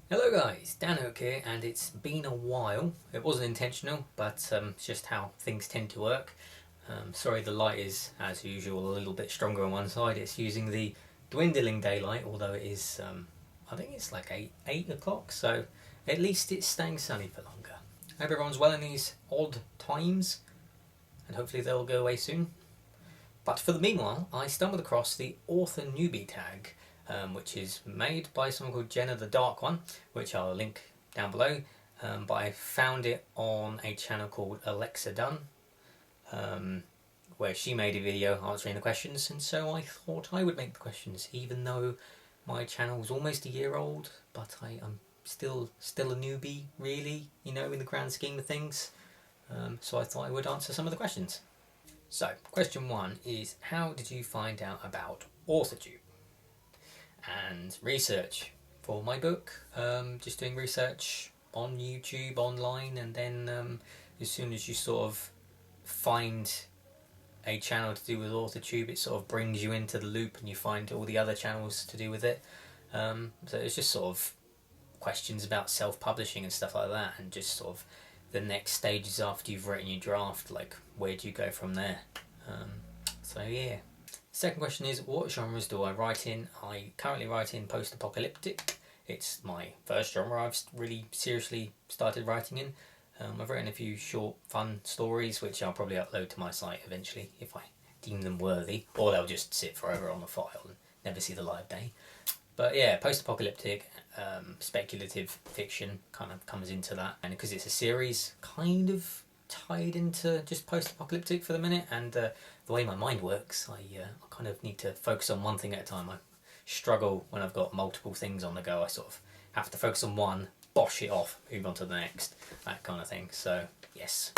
Hello guys, Dan Oak here, and it's been a while. It wasn't intentional, but it's just how things tend to work. Sorry the light is, as usual, a little bit stronger on one side. It's using the dwindling daylight, although it is, I think it's like 8 o'clock, so at least it's staying sunny for longer. I hope everyone's well in these odd times, and hopefully they'll go away soon. But for the meanwhile, I stumbled across the Author Newbie Tag, which is made by someone called Jenna the Dark One, which I'll link down below. But I found it on a channel called Alexa Dunn, where she made a video answering the questions, and so I thought I would make the questions, even though my channel is almost a year old, but I am still a newbie, really, in the grand scheme of things. So I thought I would answer some of the questions. So, question 1 is, how did you find out about Authortube? And research for my book, just doing research on YouTube, online, and then as soon as you sort of find a channel to do with Authortube, it sort of brings you into the loop and you find all the other channels to do with it. So it's just sort of questions about self-publishing and stuff like that, and just sort of the next stages after you've written your draft, like where do you go from there. So yeah. Second question is, what genres do I write in? I currently write in post-apocalyptic. It's my first genre I've really seriously started writing in. I've written a few short fun stories which I'll probably upload to my site eventually if I deem them worthy, or they'll just sit forever on the file and never see the light of day. But yeah, post-apocalyptic, speculative fiction kind of comes into that, and because it's a series, kind of tied into just post-apocalyptic for the minute, and the way my mind works, I kind of need to focus on one thing at a time. I struggle when I've got multiple things on the go. I sort of have to focus on one, bosh it off, move on to the next, that kind of thing. So yes,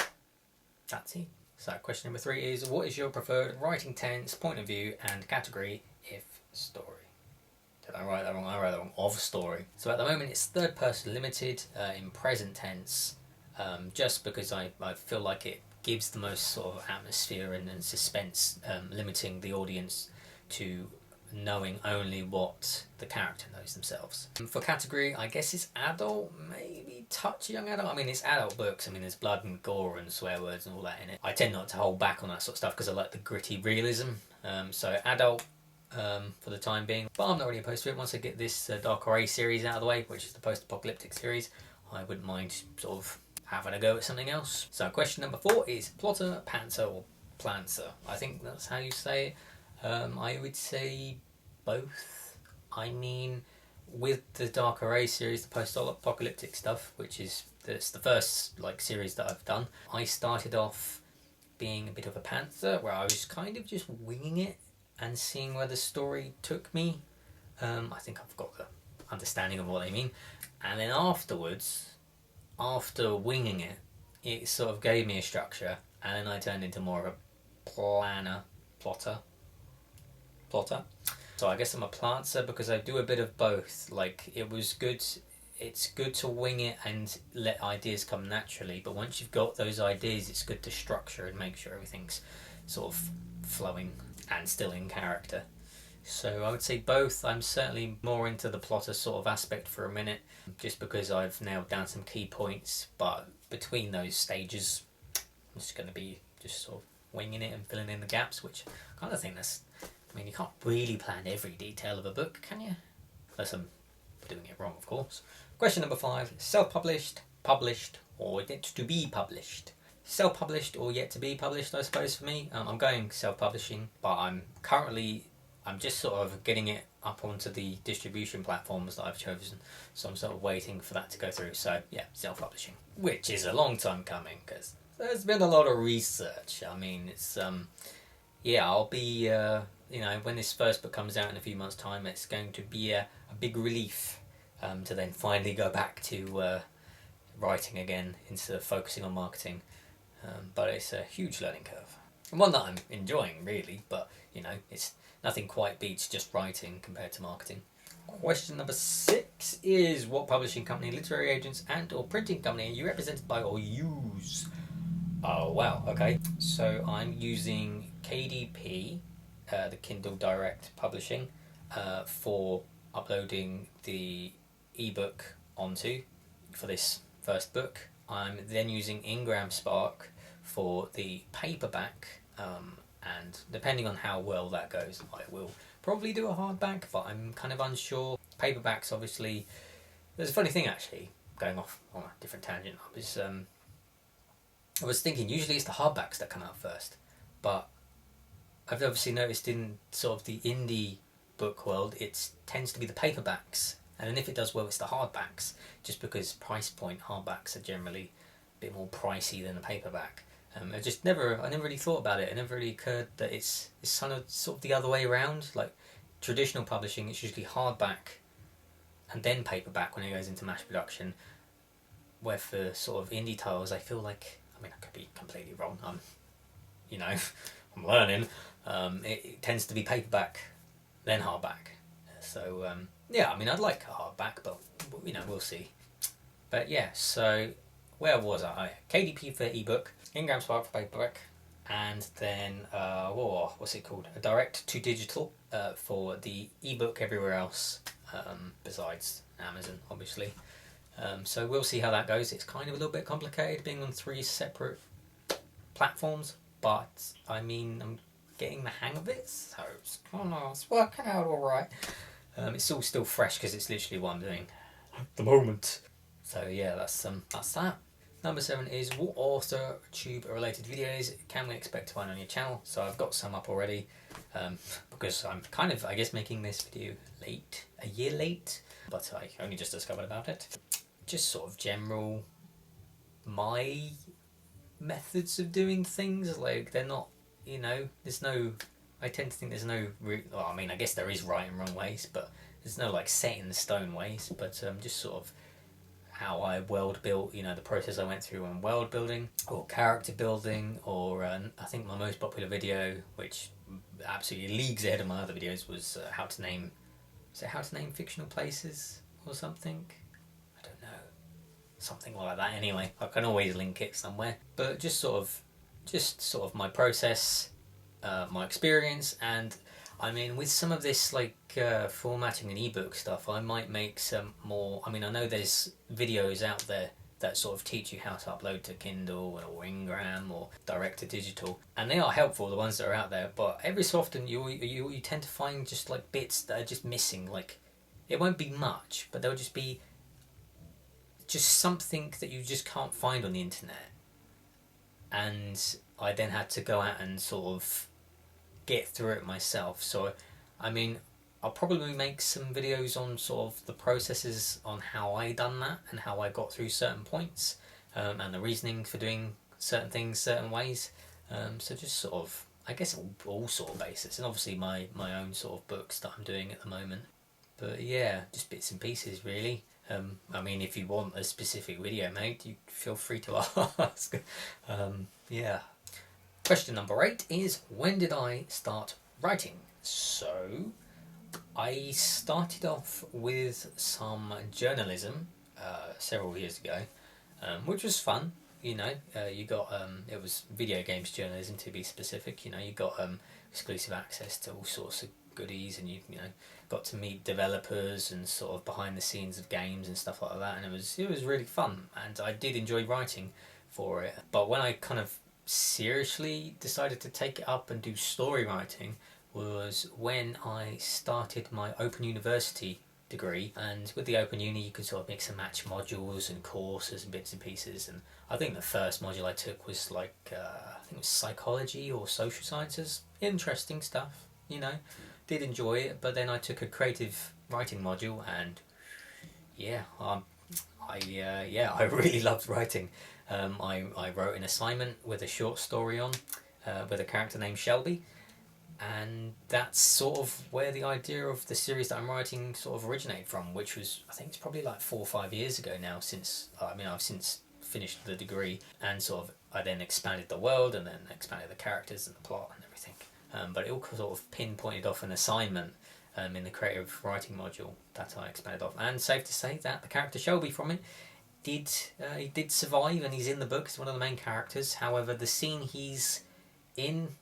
that's it. So question number 3 is, what is your preferred writing tense, point of view, and category if story? Did I write that wrong? I wrote that wrong. Of story. So at the moment it's third person limited in present tense, just because I feel like it gives the most sort of atmosphere and suspense, limiting the audience to knowing only what the character knows themselves. For category, I guess it's adult, maybe touch young adult. I mean, it's adult books. I mean, there's blood and gore and swear words and all that in it. I tend not to hold back on that sort of stuff because I like the gritty realism. So adult for the time being, but I'm not really opposed to it. Once I get this Dark Array series out of the way, which is the post-apocalyptic series, I wouldn't mind sort of having a go at something else. So question number 4 is plotter, pantser, or planter. I think that's how you say it. I would say both. I mean, with the Dark Array series, the post-apocalyptic stuff, which is the first series that I've done, I started off being a bit of a pantser, where I was kind of just winging it and seeing where the story took me. I think I've got the understanding of what they mean. And then afterwards, after winging it, it sort of gave me a structure, and then I turned into more of a plotter. So I guess I'm a planter because I do a bit of both. Like, it's good to wing it and let ideas come naturally, but once you've got those ideas, it's good to structure and make sure everything's sort of flowing and still in character. So I would say both. I'm certainly more into the plotter sort of aspect for a minute, just because I've nailed down some key points, but between those stages, I'm just going to be just sort of winging it and filling in the gaps, which I kind of think you can't really plan every detail of a book, can you? Unless I'm doing it wrong, of course. Question number 5, self-published, published, or yet to be published? Self-published or yet to be published, I suppose, for me. I'm going self-publishing, but I'm just sort of getting it up onto the distribution platforms that I've chosen, so I'm sort of waiting for that to go through. So yeah, self-publishing, which is a long time coming because there's been a lot of research. I mean, it's I'll be when this first book comes out in a few months' time, it's going to be a big relief to then finally go back to writing again instead of focusing on marketing. But it's a huge learning curve, and one that I'm enjoying, really, but it's nothing quite beats just writing compared to marketing. Question number 6 is, what publishing company, literary agents, and or printing company are you represented by or use? Oh wow, okay. So I'm using KDP, the Kindle Direct Publishing, for uploading the ebook onto for this first book. I'm then using Ingram Spark for the paperback, and depending on how well that goes, I will probably do a hardback, but I'm kind of unsure. Paperbacks, obviously, there's a funny thing actually, going off on a different tangent. I was thinking usually it's the hardbacks that come out first, but I've obviously noticed in sort of the indie book world, it tends to be the paperbacks, and then if it does well, it's the hardbacks, just because price point hardbacks are generally a bit more pricey than a paperback. I never really thought about it. It never really occurred that it's kind of sort of the other way around. Like traditional publishing, it's usually hardback and then paperback when it goes into mass production. Where for sort of indie titles, I feel like, I mean, I could be completely wrong. I'm learning. It tends to be paperback, then hardback. So yeah, I mean, I'd like a hardback, but we'll see. But yeah, so where was I? KDP for ebook, Ingram Spark for paperback, and then what's it called? A direct to digital for the ebook everywhere else, besides Amazon, obviously. So we'll see how that goes. It's kind of a little bit complicated being on 3 separate platforms, but I mean, I'm getting the hang of it, so it's working out alright. It's all still fresh because it's literally what I'm doing at the moment. So yeah, that's that. Number 7 is, what Authortube related videos can we expect to find on your channel? So I've got some up already, because I'm kind of, I guess, making this video a year late, but I only just discovered about it. Just sort of general, my methods of doing things, like they're not, there's no, I tend to think there's no, well, I mean, I guess there is right and wrong ways, but there's no like set in the stone ways, but just sort of how I world built, the process I went through on world building or character building, or I think my most popular video, which absolutely leagues ahead of my other videos, was how to name fictional places or something. I don't know, something like that. Anyway, I can always link it somewhere. But just sort of my process, my experience, and I mean, with some of this like formatting and ebook stuff, I might make some more. I mean, I know there's videos out there that sort of teach you how to upload to Kindle or Ingram or direct to digital, and they are helpful, the ones that are out there. But every so often, you tend to find just like bits that are just missing. Like, it won't be much, but there'll just be just something that you just can't find on the internet. And I then had to go out and sort of get through it myself. So I mean, I'll probably make some videos on sort of the processes on how I done that and how I got through certain points, and the reasoning for doing certain things certain ways. So just sort of, I guess, all sort of basis, and obviously my own sort of books that I'm doing at the moment. But yeah, just bits and pieces really. I mean, if you want a specific video made, you feel free to ask. Yeah. Question number 8 is, when did I start writing? So I started off with some journalism several years ago, which was fun. You got it was video games journalism, to be specific. You got exclusive access to all sorts of goodies, and you got to meet developers and sort of behind the scenes of games and stuff like that, and it was really fun, and I did enjoy writing for it. But when I kind of seriously decided to take it up and do story writing was when I started my Open University degree. And with the Open Uni, you could sort of mix and match modules and courses and bits and pieces, and I think the first module I took was like I think it was psychology or social sciences. Interesting stuff, did enjoy it. But then I took a creative writing module, and I really loved writing. I wrote an assignment with a short story on, with a character named Shelby, and that's sort of where the idea of the series that I'm writing sort of originated from, which was, I think it's probably like 4 or 5 years ago now, since I've since finished the degree, and sort of I then expanded the world and then expanded the characters and the plot and everything. But it all sort of pinpointed off an assignment in the creative writing module that I expanded off, and safe to say that the character Shelby from it he did survive, and he's in the book. He's one of the main characters. However, the scene he's in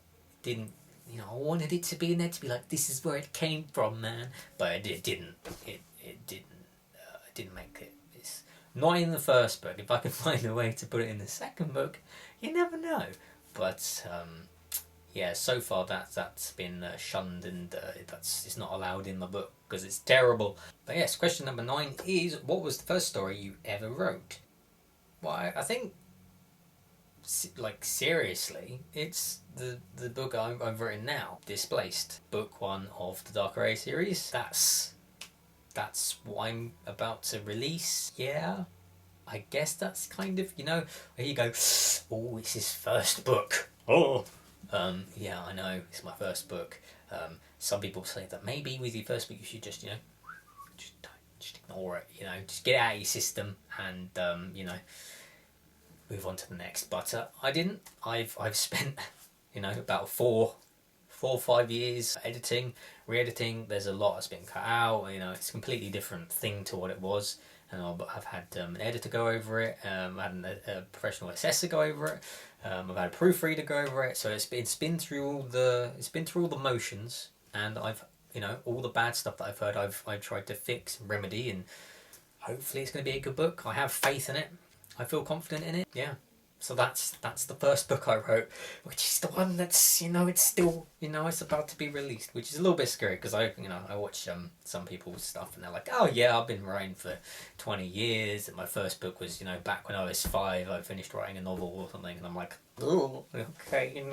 didn't. I wanted it to be in there to be like, this is where it came from, man. But it didn't. It didn't make it. Not in the first book. If I can find a way to put it in the second book, you never know. But yeah, so far that's been shunned, and it's not allowed in my book because it's terrible. But yes, question number 9 is, what was the first story you ever wrote? Well, I think, like, seriously, it's the book I've written now, Displaced, book 1 of the Dark Array series. That's what I'm about to release. Yeah, I guess that's kind of, here you go, oh, it's his first book. Oh. Yeah, I know, it's my first book. Some people say that maybe with your first book you should just, just ignore it, just get it out of your system and, move on to the next. But I didn't. I've spent, about 4 or 5 years editing, re-editing. There's a lot that's been cut out. It's a completely different thing to what it was. And I've had an editor go over it. I've had a professional assessor go over it. I've had a proofreader go over it. So it's been through all the motions, and I've all the bad stuff that I've heard. I've tried to fix and remedy, and hopefully it's going to be a good book. I have faith in it. I feel confident in it. Yeah. So that's the first book I wrote, which is the one that's it's still it's about to be released, which is a little bit scary because I watch some people's stuff and they're like, oh yeah, I've been writing for 20 years and my first book was back when I was 5, I finished writing a novel or something, and I'm like, oh okay,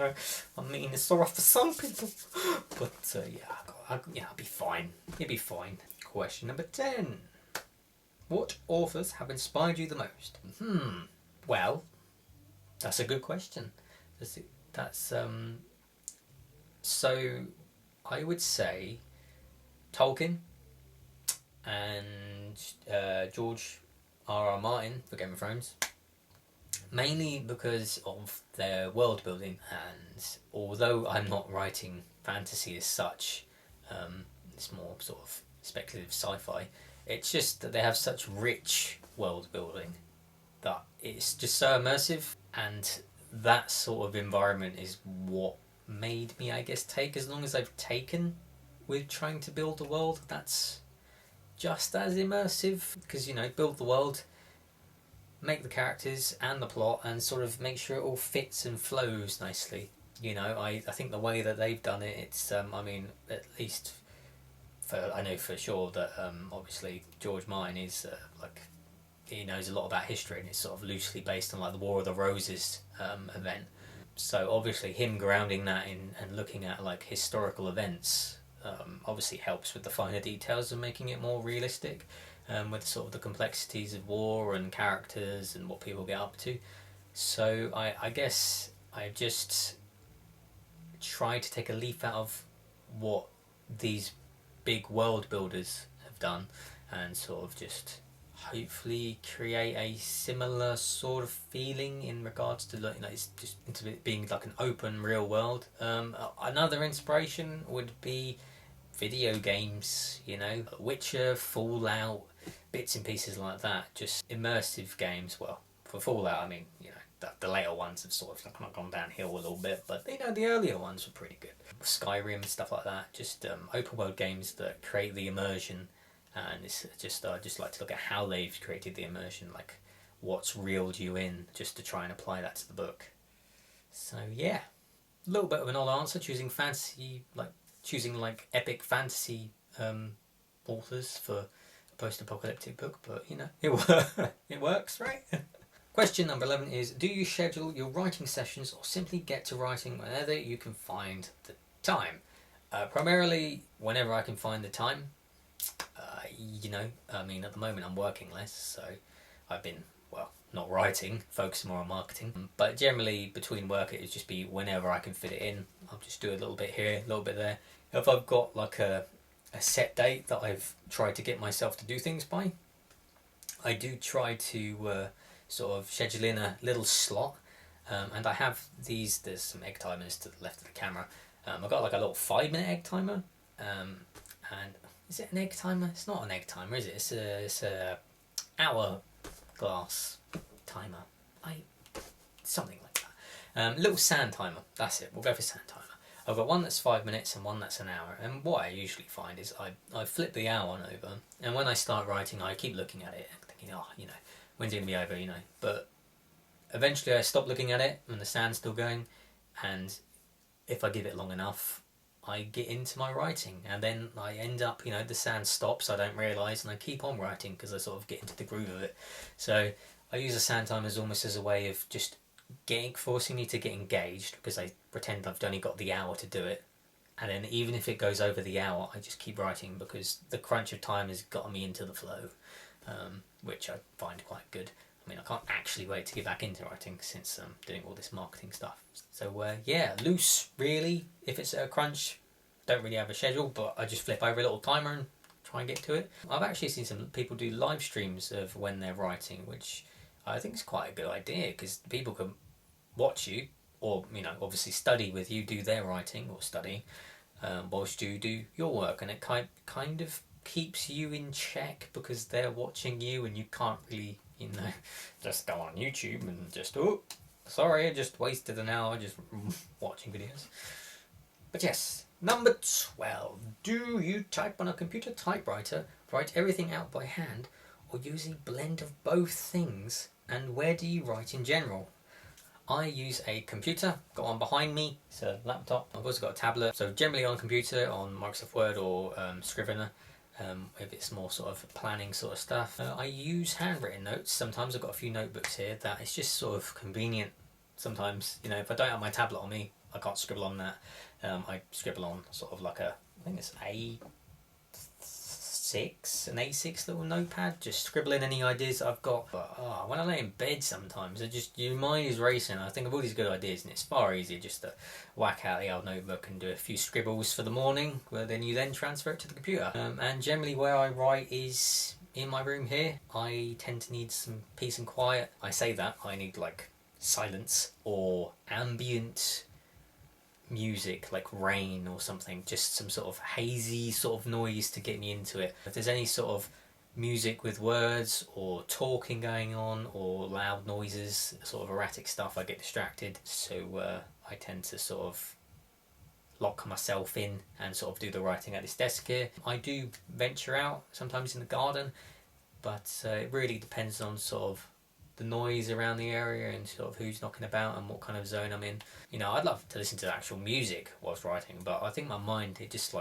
I mean it's alright for some people, but I'll be fine. It'll be fine. Question number 10. What authors have inspired you the most? Well, that's a good question. So I would say Tolkien and George R.R. Martin for Game of Thrones, mainly because of their world building, and although I'm not writing fantasy as such, it's more sort of speculative sci-fi, it's just that they have such rich world building that it's just so immersive, and that sort of environment is what made me, I guess, take as long as I've taken with trying to build a world that's just as immersive, because build the world, make the characters and the plot, and sort of make sure it all fits and flows nicely. I think the way that they've done it, it's at least I know for sure that obviously George Martin is he knows a lot about history, and it's sort of loosely based on the War of the Roses event. So obviously him grounding that in and looking at historical events obviously helps with the finer details and making it more realistic, with sort of the complexities of war and characters and what people get up to. So I guess I just try to take a leaf out of what these big world builders have done and sort of just hopefully create a similar sort of feeling in regards to it's just into it being like an open real world. Another inspiration would be video games, Witcher, Fallout, bits and pieces like that, just immersive games. Well, for Fallout, I mean, the later ones have sort of kind of gone downhill a little bit, but the earlier ones were pretty good. Skyrim, stuff like that, just open world games that create the immersion. And it's just I just like to look at how they've created the immersion, like what's reeled you in, just to try and apply that to the book. So yeah, a little bit of an odd answer, choosing epic fantasy authors for a post-apocalyptic book, but it works, right? Question number 11 is, do you schedule your writing sessions or simply get to writing whenever you can find the time? Primarily whenever I can find the time. At the moment I'm working less, so I've been, not writing, focusing more on marketing. But generally between work it would just be whenever I can fit it in. I'll just do a little bit here, a little bit there. If I've got a set date that I've tried to get myself to do things by, I do try to sort of schedule in a little slot. And I have there's some egg timers to the left of the camera. I've got a little 5-minute egg timer. And is it an egg timer? It's not an egg timer, is it? It's a hourglass timer. Something like that. Little sand timer. That's it. We'll go for sand timer. I've got one that's 5 minutes and one that's an hour. And what I usually find is I flip the hour one over, and when I start writing, I keep looking at it and you know, when's it going to be over, you know. But eventually I stop looking at it and the sand's still going, and if I give it long enough, I get into my writing, and then I end up, you know, the sand stops, I don't realise, and I keep on writing because I sort of get into the groove of it. So I use the sand timers almost as a way of just forcing me to get engaged, because I pretend I've only got the hour to do it, and then even if it goes over the hour, I just keep writing because the crunch of time has gotten me into the flow, which I find quite good. I mean, I can't actually wait to get back into writing since I'm doing all this marketing stuff. So yeah, loose really. If it's at a crunch, don't really have a schedule, but I just flip over a little timer and try and get to it. I've actually seen some people do live streams of when they're writing, which I think is quite a good idea, because people can watch you, or, you know, obviously study with you, do their writing or study, whilst you do your work, and it kind of keeps you in check because they're watching you, and you can't really, you know, just go on YouTube and just, oh, sorry, I just wasted an hour just watching videos. But yes, number 12. Do you type on a computer typewriter, write everything out by hand, or use a blend of both things? And where do you write in general? I use a computer, got one behind me, it's a laptop. I've also got a tablet, so generally on computer, on Microsoft Word or Scrivener, if it's more sort of planning sort of stuff. I use handwritten notes. Sometimes I've got a few notebooks here that it's just sort of convenient. Sometimes, you know, if I don't have my tablet on me, I can't scribble on that. I scribble on sort of like I think it's an A6 little notepad, just scribbling any ideas I've got. But when I lay in bed sometimes, your mind is racing. I think of all these good ideas, and it's far easier just to whack out the old notebook and do a few scribbles for the morning, where then you then transfer it to the computer. And generally where I write is in my room here. I tend to need some peace and quiet. I say that, I need like silence or ambient music, like rain or something, just some sort of hazy sort of noise to get me into it. If there's any sort of music with words or talking going on or loud noises, sort of erratic stuff, I get distracted. So I tend to sort of lock myself in and sort of do the writing at this desk here. I do venture out sometimes in the garden, but it really depends on sort of the noise around the area and sort of who's knocking about and what kind of zone I'm in. You know, I'd love to listen to actual music whilst writing, but I think my mind, I just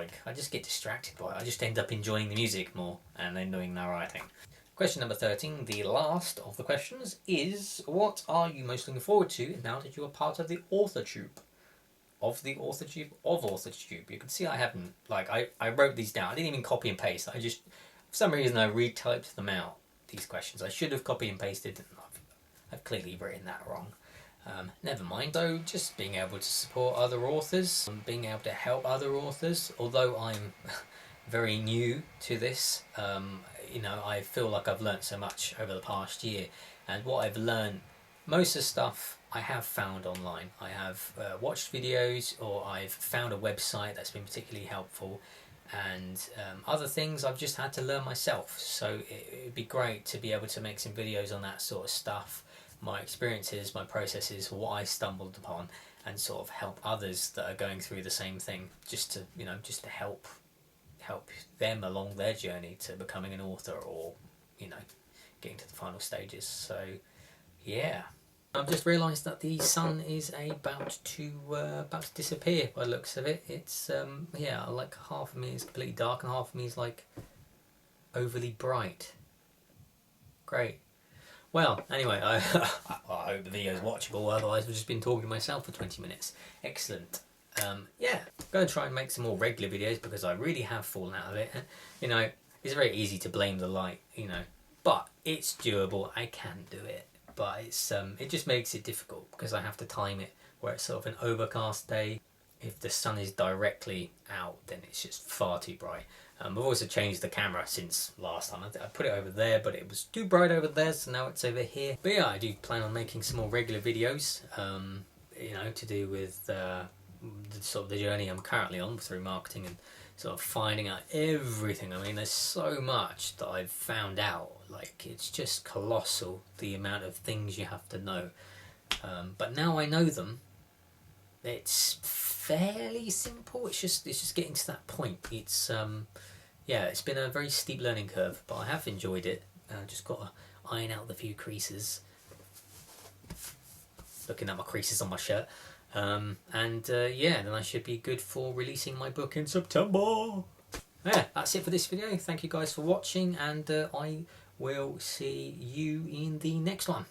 get distracted by it. I just end up enjoying the music more and then doing the writing. Question number 13, the last of the questions, is what are you most looking forward to now that you are part of the Authortube? Of the Authortube? Of Authortube. You can see I haven't, I wrote these down. I didn't even copy and paste. For some reason I retyped them out, these questions. I should have copy and pasted, and I've clearly written that wrong. Never mind. So just being able to support other authors, being able to help other authors. Although I'm very new to this, you know, I feel like I've learnt so much over the past year, and what I've learned, most of the stuff I have found online. I have watched videos, or I've found a website that's been particularly helpful, and other things I've just had to learn myself. So it'd be great to be able to make some videos on that sort of stuff, my experiences, my processes, what I stumbled upon, and sort of help others that are going through the same thing, just to help them along their journey to becoming an author, or, you know, getting to the final stages. So yeah, I've just realised that the sun is about to disappear by the looks of it. It's yeah, like half of me is completely dark and half of me is like overly bright. Great. Well, anyway, I hope the video is watchable, otherwise I've just been talking to myself for 20 minutes. Excellent. Yeah, going to try and make some more regular videos, because I really have fallen out of it. You know, it's very easy to blame the light, you know, but it's doable. I can do it, but it's it just makes it difficult because I have to time it where it's sort of an overcast day. If the sun is directly out, then it's just far too bright. I've also changed the camera since last time. I put it over there, but it was too bright over there, so now it's over here. But yeah, I do plan on making some more regular videos, you know, to do with sort of the journey I'm currently on through marketing and sort of finding out everything. I mean, there's so much that I've found out. Like, it's just colossal, the amount of things you have to know. But now I know them, it's fairly simple. It's just getting to that point. It's yeah, it's been a very steep learning curve, but I have enjoyed it. Just got to iron out the few creases. Looking at my creases on my shirt. Yeah, then I should be good for releasing my book in September. Yeah, that's it for this video. Thank you guys for watching, and I will see you in the next one.